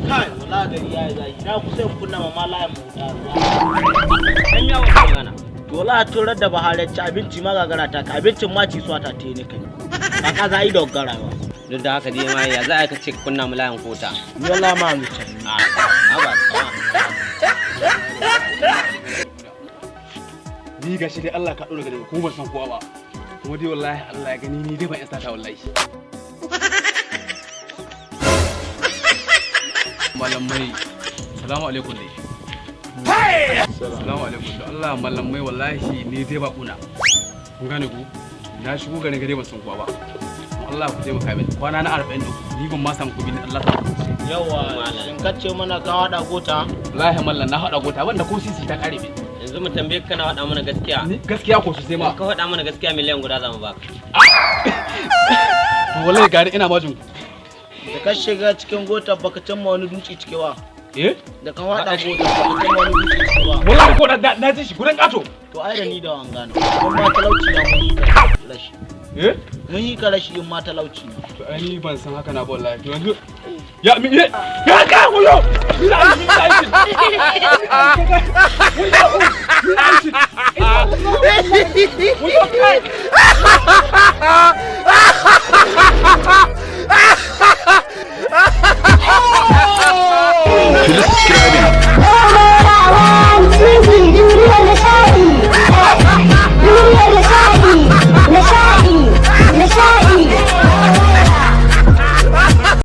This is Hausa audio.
Kai wala gari ya yi zaki na kusa kunna mama layin mu da ruwa. Dan yawo magana. Wala turar da Bahari ci abinci ma gagara ta ka abincin ma ci suwa ta te ne kai. Kaka za yi dogara ba. Duk da haka dai ma ya za ka ce kunna mu layin kota. Wala ma mu ce. Ni gashi dai Allah ka dora gare ko ban san kowa ba. Kuma dai wallahi Allah ya gani ni dai ban isa ta wallahi. Malamai, salamu alaikum dai. Salamu alaikum da Allah malamai wallahi ni dai ba kuna. Kun gane ku? Na shigo garin gare ban san kowa ba. Allah ku taimaka min. Kwana na 40 ni ban ma samu kubi ni Allah ta. Yawa in kace mana ka hada gota. Wallahi mallan na hada gota wanda ko sisi ta kare min. Yanzu mu tambaye ka na faɗa mana gaskiya. Gaskiya ko sosai ma. Ka faɗa mana gaskiya miliyan guda za mu baka. To wallahi gari ina majin. Da ka shiga cikin gota baka cimma wani dutse cike ba. Eh? Da ka hada gota baka cimma wani dutse cike ba. Wallahi ko na ji shi gurin kato. To ai da ni da wangana. Kuma talauci na mun yi rashi. Eh? Mun yi ka rashi in ma talauci na. To ai ni ban san haka na ba wallahi. To yanzu ya mi ya ka wuyo. Ina aikin. Wuyo. Wuyo kai.